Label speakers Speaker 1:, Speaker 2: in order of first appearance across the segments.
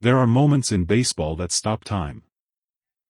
Speaker 1: There are moments in baseball that stop time.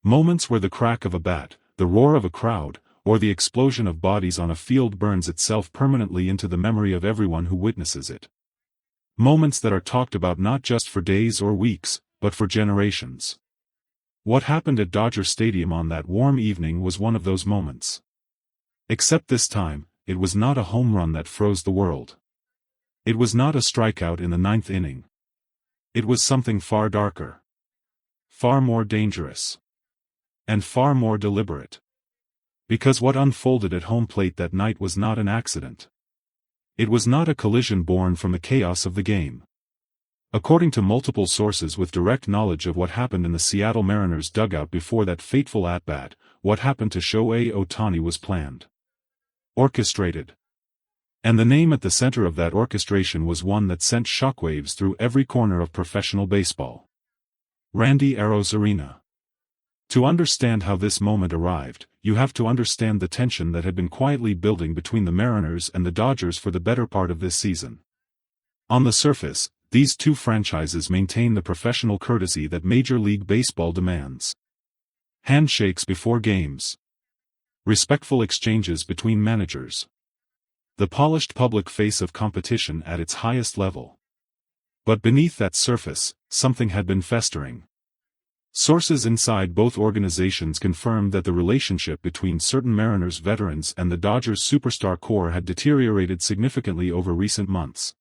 Speaker 1: Moments where the crack of a bat, the roar of a crowd, or the explosion of bodies on a field burns itself permanently into the memory of everyone who witnesses it. Moments that are talked about not just for days or weeks, but for generations. What happened at Dodger Stadium on that warm evening was one of those moments. Except this time, it was not a home run that froze the world. It was not a strikeout in the ninth inning. It was something far darker. Far more dangerous. And far more deliberate. Because what unfolded at home plate that night was not an accident. It was not a collision born from the chaos of the game. According to multiple sources with direct knowledge of what happened in the Seattle Mariners dugout before that fateful at-bat, what happened to Shohei Ohtani was planned. Orchestrated. And the name at the center of that orchestration was one that sent shockwaves through every corner of professional baseball. Randy Arozarena. To understand how this moment arrived, you have to understand the tension that had been quietly building between the Mariners and the Dodgers for the better part of this season. On the surface, these two franchises maintain the professional courtesy that Major League Baseball demands. Handshakes before games. Respectful exchanges between managers. The polished public face of competition at its highest level. But beneath that surface, something had been festering. Sources inside both organizations confirmed that the relationship between certain Mariners veterans and the Dodgers superstar core had deteriorated significantly over recent months.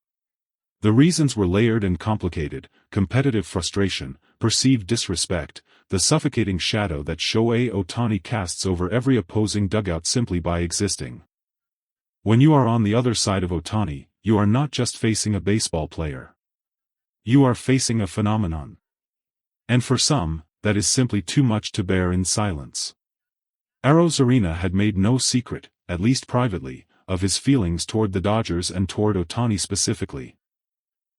Speaker 1: The reasons were layered and complicated: competitive frustration, perceived disrespect, the suffocating shadow that Shohei Ohtani casts over every opposing dugout simply by existing. When you are on the other side of Ohtani, you are not just facing a baseball player. You are facing a phenomenon. And for some, that is simply too much to bear in silence. Arozarena had made no secret, at least privately, of his feelings toward the Dodgers and toward Ohtani specifically.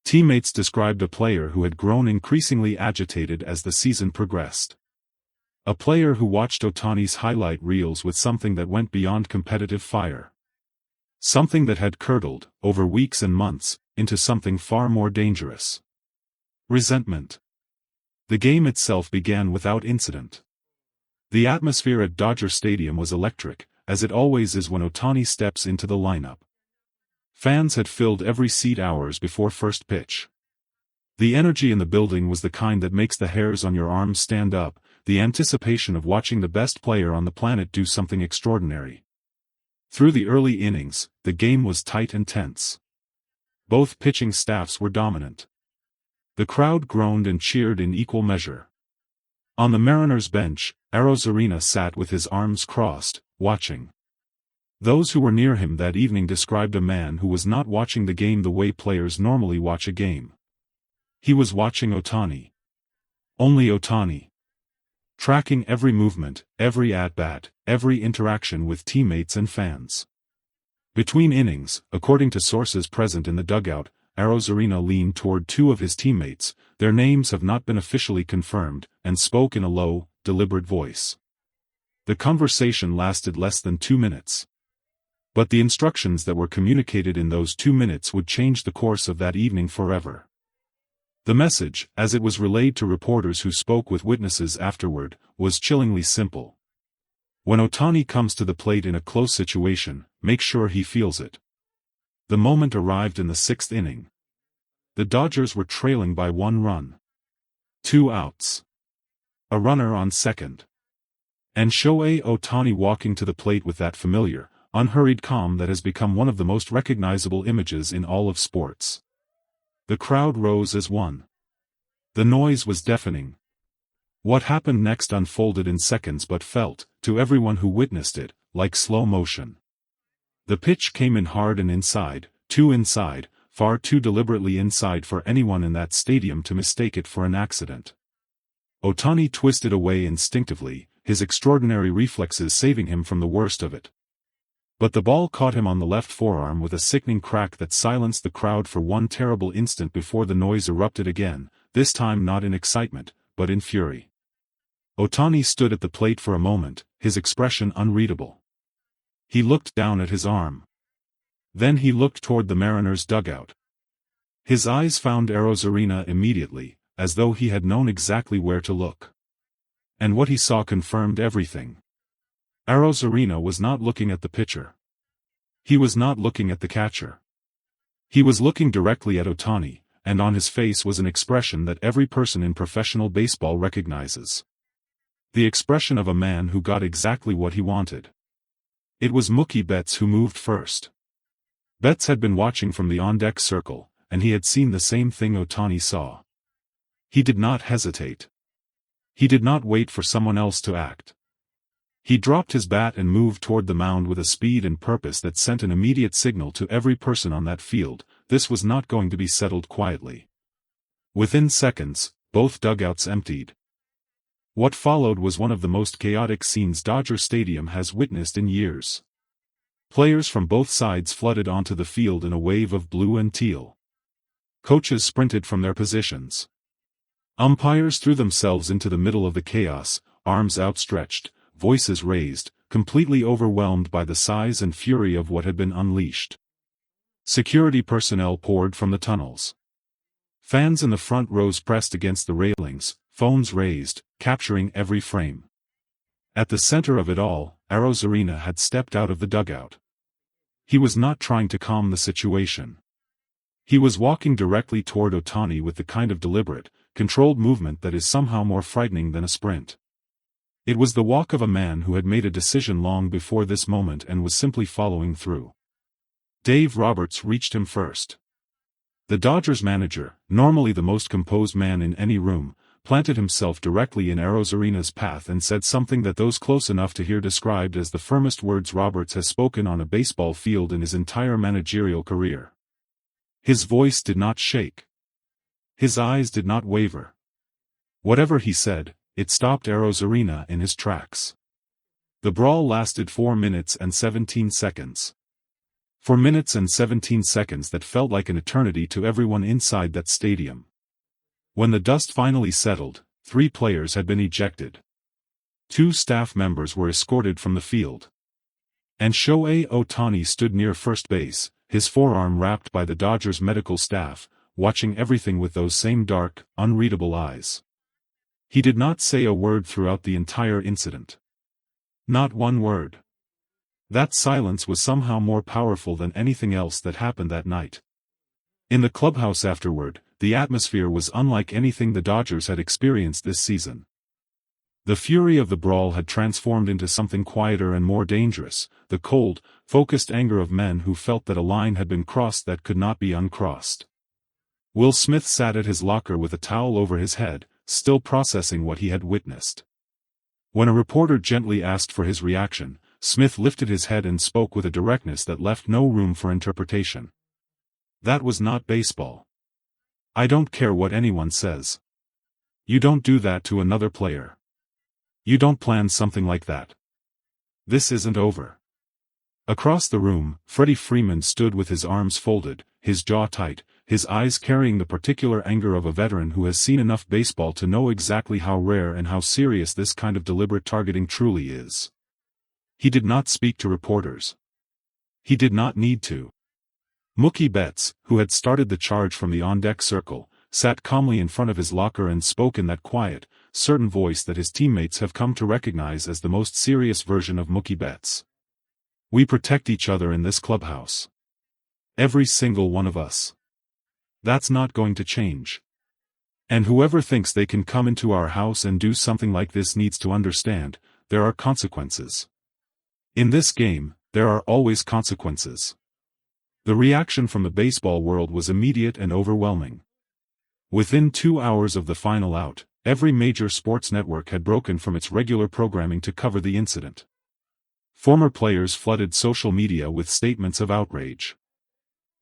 Speaker 1: Teammates described a player who had grown increasingly agitated as the season progressed. A player who watched Ohtani's highlight reels with something that went beyond competitive fire. Something that had curdled, over weeks and months, into something far more dangerous. Resentment. The game itself began without incident. The atmosphere at Dodger Stadium was electric, as it always is when Ohtani steps into the lineup. Fans had filled every seat hours before first pitch. The energy in the building was the kind that makes the hairs on your arms stand up, the anticipation of watching the best player on the planet do something extraordinary. Through the early innings, the game was tight and tense. Both pitching staffs were dominant. The crowd groaned and cheered in equal measure. On the Mariners' bench, Arozarena sat with his arms crossed, watching. Those who were near him that evening described a man who was not watching the game the way players normally watch a game. He was watching Ohtani. Only Ohtani. Tracking every movement, every at-bat, every interaction with teammates and fans. Between innings, according to sources present in the dugout, Arozarena leaned toward two of his teammates, their names have not been officially confirmed, and spoke in a low, deliberate voice. The conversation lasted less than 2 minutes. But the instructions that were communicated in those 2 minutes would change the course of that evening forever. The message, as it was relayed to reporters who spoke with witnesses afterward, was chillingly simple. When Ohtani comes to the plate in a close situation, make sure he feels it. The moment arrived in the 6th inning. The Dodgers were trailing by 1 run. 2 outs. A runner on second. And Shohei Ohtani walking to the plate with that familiar, unhurried calm that has become one of the most recognizable images in all of sports. The crowd rose as one. The noise was deafening. What happened next unfolded in seconds but felt, to everyone who witnessed it, like slow motion. The pitch came in hard and inside, too inside, far too deliberately inside for anyone in that stadium to mistake it for an accident. Ohtani twisted away instinctively, his extraordinary reflexes saving him from the worst of it. But the ball caught him on the left forearm with a sickening crack that silenced the crowd for one terrible instant before the noise erupted again, this time not in excitement, but in fury. Ohtani stood at the plate for a moment, his expression unreadable. He looked down at his arm. Then he looked toward the Mariners' dugout. His eyes found Arozarena immediately, as though he had known exactly where to look. And what he saw confirmed everything. Arozarena was not looking at the pitcher. He was not looking at the catcher. He was looking directly at Ohtani, and on his face was an expression that every person in professional baseball recognizes. The expression of a man who got exactly what he wanted. It was Mookie Betts who moved first. Betts had been watching from the on-deck circle, and he had seen the same thing Ohtani saw. He did not hesitate. He did not wait for someone else to act. He dropped his bat and moved toward the mound with a speed and purpose that sent an immediate signal to every person on that field: this was not going to be settled quietly. Within seconds, both dugouts emptied. What followed was one of the most chaotic scenes Dodger Stadium has witnessed in years. Players from both sides flooded onto the field in a wave of blue and teal. Coaches sprinted from their positions. Umpires threw themselves into the middle of the chaos, arms outstretched, voices raised, completely overwhelmed by the size and fury of what had been unleashed. Security personnel poured from the tunnels. Fans in the front rows pressed against the railings, phones raised, capturing every frame. At the center of it all, Arozarena had stepped out of the dugout. He was not trying to calm the situation. He was walking directly toward Ohtani with the kind of deliberate, controlled movement that is somehow more frightening than a sprint. It was the walk of a man who had made a decision long before this moment and was simply following through. Dave Roberts reached him first. The Dodgers manager, normally the most composed man in any room, planted himself directly in Arozarena's path and said something that those close enough to hear described as the firmest words Roberts has spoken on a baseball field in his entire managerial career. His voice did not shake. His eyes did not waver. Whatever he said, it stopped Arozarena in his tracks. The brawl lasted 4 minutes and 17 seconds. 4 minutes and 17 seconds that felt like an eternity to everyone inside that stadium. When the dust finally settled, 3 players had been ejected. 2 staff members were escorted from the field. And Shohei Ohtani stood near first base, his forearm wrapped by the Dodgers medical staff, watching everything with those same dark, unreadable eyes. He did not say a word throughout the entire incident. Not one word. That silence was somehow more powerful than anything else that happened that night. In the clubhouse afterward, the atmosphere was unlike anything the Dodgers had experienced this season. The fury of the brawl had transformed into something quieter and more dangerous, the cold, focused anger of men who felt that a line had been crossed that could not be uncrossed. Will Smith sat at his locker with a towel over his head, still processing what he had witnessed. When a reporter gently asked for his reaction, Smith lifted his head and spoke with a directness that left no room for interpretation. That was not baseball. I don't care what anyone says. You don't do that to another player. You don't plan something like that. This isn't over. Across the room, Freddie Freeman stood with his arms folded, his jaw tight, his eyes carrying the particular anger of a veteran who has seen enough baseball to know exactly how rare and how serious this kind of deliberate targeting truly is. He did not speak to reporters. He did not need to. Mookie Betts, who had started the charge from the on-deck circle, sat calmly in front of his locker and spoke in that quiet, certain voice that his teammates have come to recognize as the most serious version of Mookie Betts. We protect each other in this clubhouse. Every single one of us. That's not going to change. And whoever thinks they can come into our house and do something like this needs to understand, there are consequences. In this game, there are always consequences. The reaction from the baseball world was immediate and overwhelming. Within 2 hours of the final out, every major sports network had broken from its regular programming to cover the incident. Former players flooded social media with statements of outrage.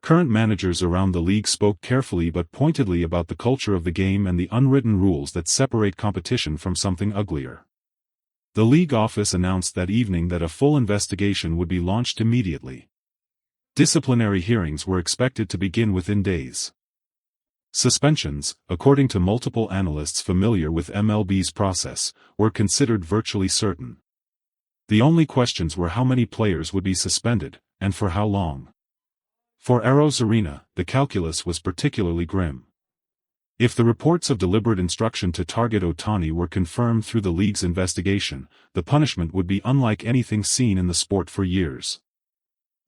Speaker 1: Current managers around the league spoke carefully but pointedly about the culture of the game and the unwritten rules that separate competition from something uglier. The league office announced that evening that a full investigation would be launched immediately. Disciplinary hearings were expected to begin within days. Suspensions, according to multiple analysts familiar with MLB's process, were considered virtually certain. The only questions were how many players would be suspended, and for how long. For Arozarena, the calculus was particularly grim. If the reports of deliberate instruction to target Ohtani were confirmed through the league's investigation, the punishment would be unlike anything seen in the sport for years.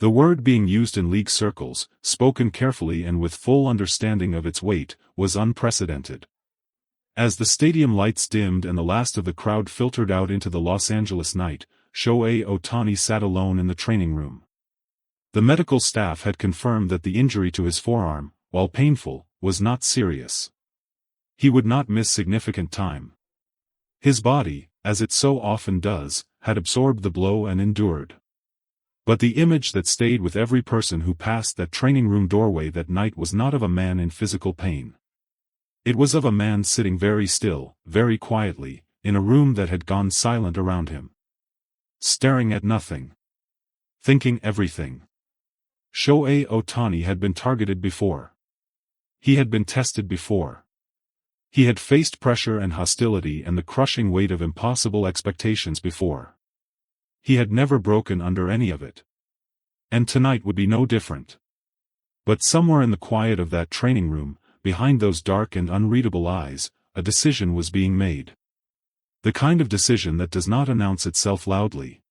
Speaker 1: The word being used in league circles, spoken carefully and with full understanding of its weight, was unprecedented. As the stadium lights dimmed and the last of the crowd filtered out into the Los Angeles night, Shohei Ohtani sat alone in the training room. The medical staff had confirmed that the injury to his forearm, while painful, was not serious. He would not miss significant time. His body, as it so often does, had absorbed the blow and endured. But the image that stayed with every person who passed that training room doorway that night was not of a man in physical pain. It was of a man sitting very still, very quietly, in a room that had gone silent around him. Staring at nothing. Thinking everything. Shohei Ohtani had been targeted before. He had been tested before. He had faced pressure and hostility and the crushing weight of impossible expectations before. He had never broken under any of it. And tonight would be no different. But somewhere in the quiet of that training room, behind those dark and unreadable eyes, a decision was being made. The kind of decision that does not announce itself loudly.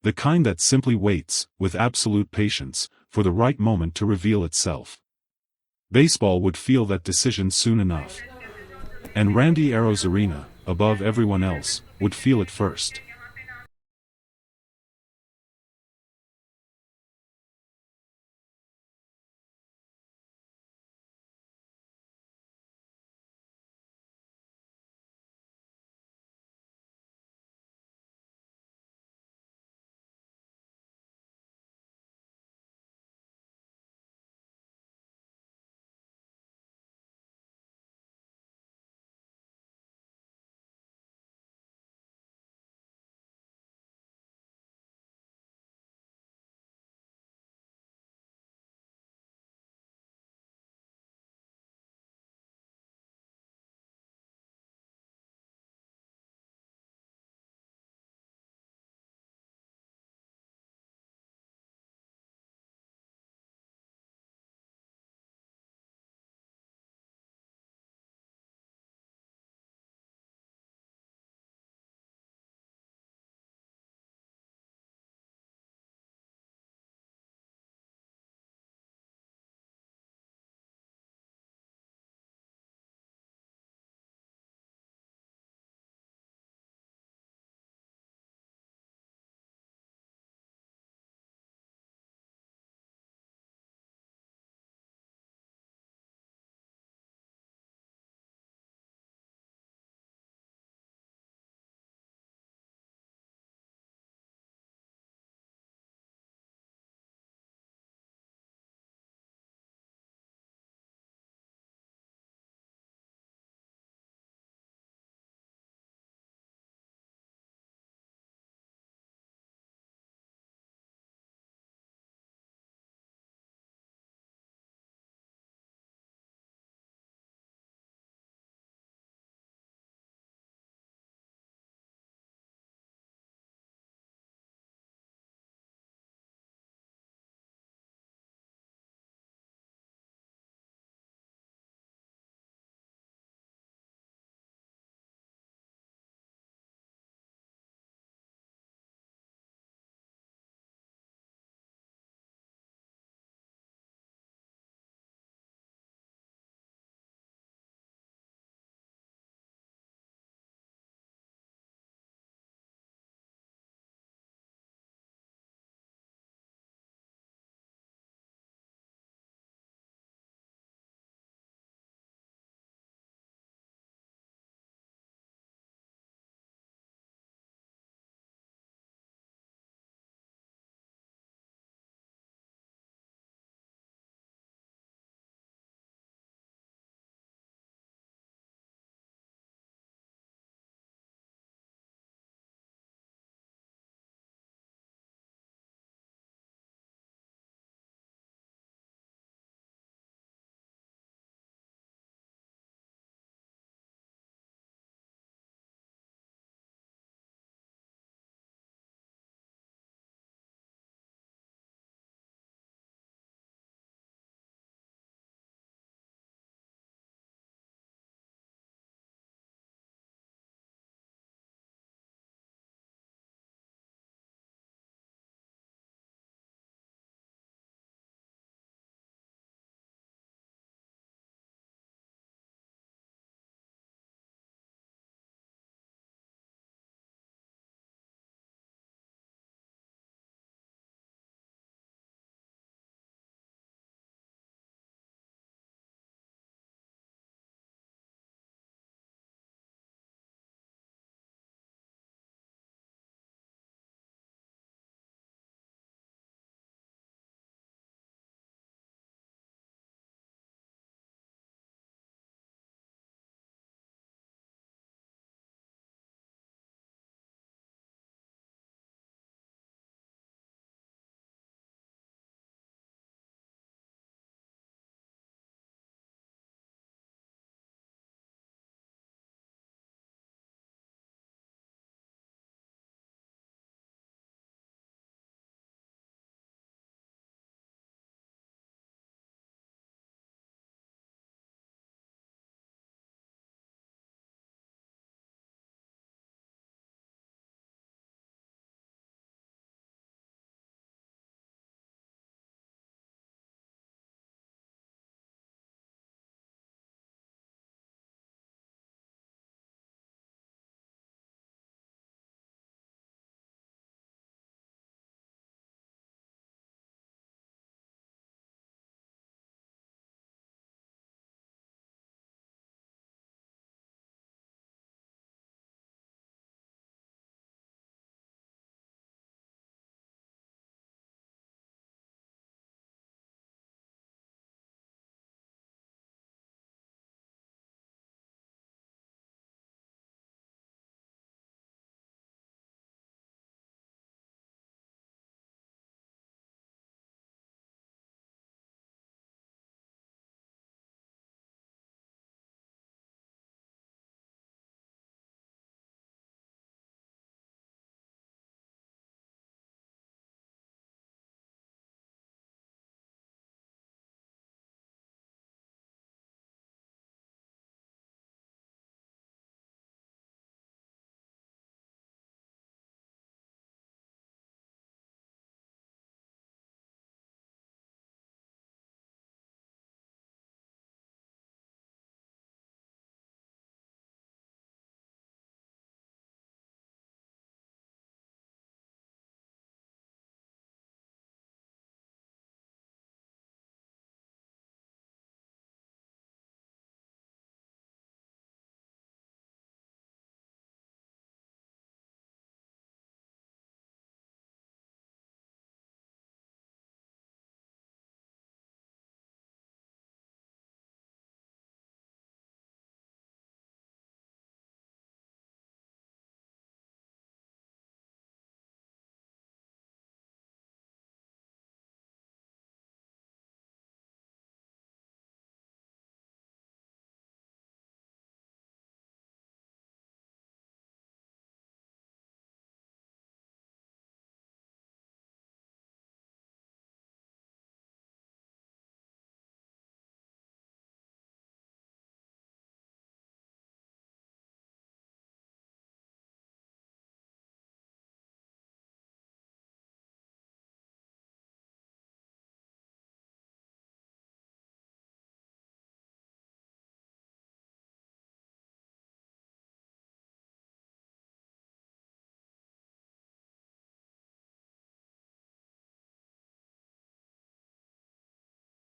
Speaker 1: The kind that simply waits, with absolute patience, for the right moment to reveal itself. Baseball would feel that decision soon enough. And Randy Arozarena, above everyone else, would feel it first.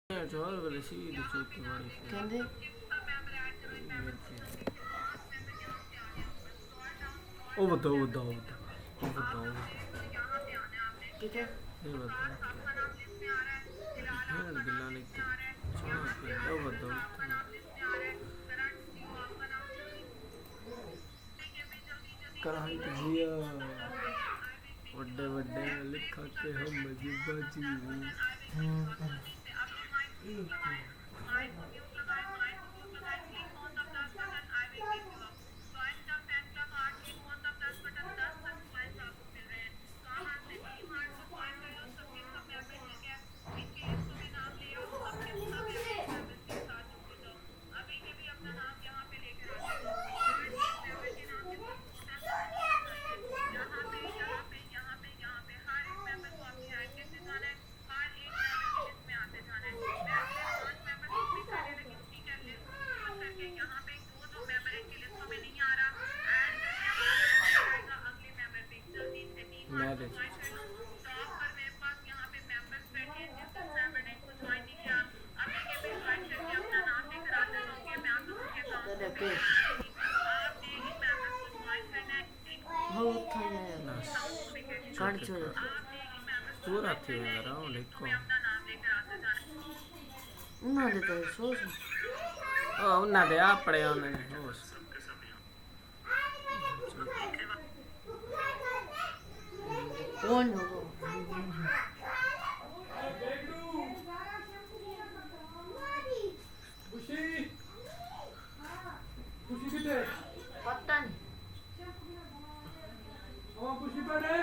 Speaker 2: जोर वाले सी दी चौकी वाली
Speaker 3: कहते
Speaker 2: ओ बताओ
Speaker 3: ठीक है
Speaker 2: ये बताओ गिला नहीं ओ बताओ कढ़ाई भैया बड़े लिखा के हम मजीबाजी
Speaker 3: गाड़ी चल
Speaker 2: पूरा थी राउंड एक
Speaker 3: ना देता है सोच
Speaker 2: ओ उन्ना दे आपड़े ओने होस
Speaker 3: कौन होगा
Speaker 4: खुशी कितने
Speaker 3: पता नहीं
Speaker 4: खुशी पड़े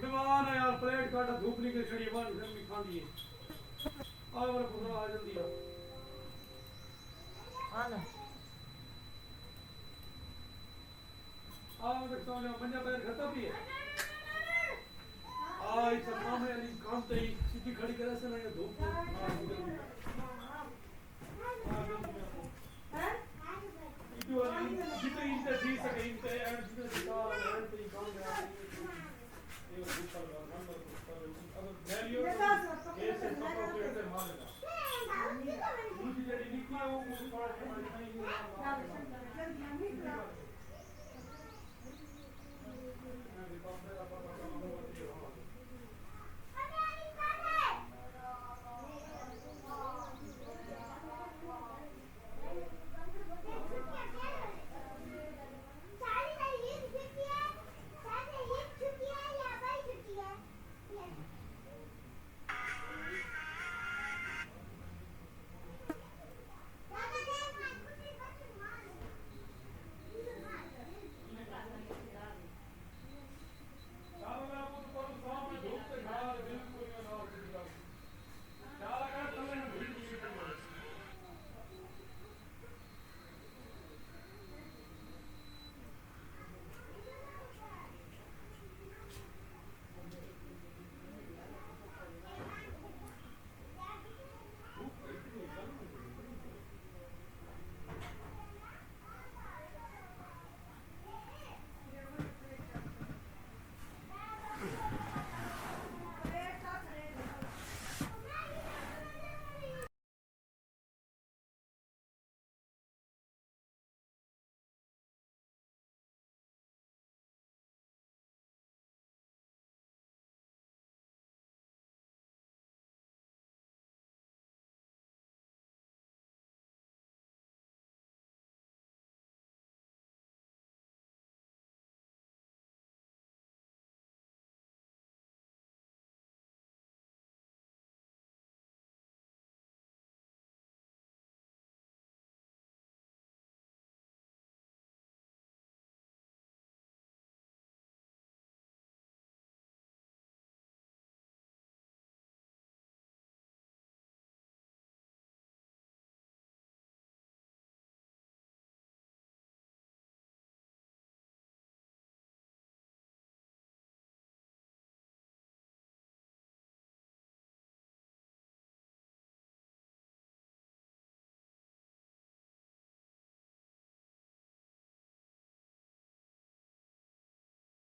Speaker 4: बीमार है यार प्लेट काटा धूप निकल खड़ी है बाहर गर्मी खा ली आ मेरा पुत्र आ जल्दी
Speaker 3: हाँ ना
Speaker 4: आ मैं देखता हूँ मंजा पैर खाता भी है आ इस काम है काम तो ही सीधी खड़ी करे से ना धूप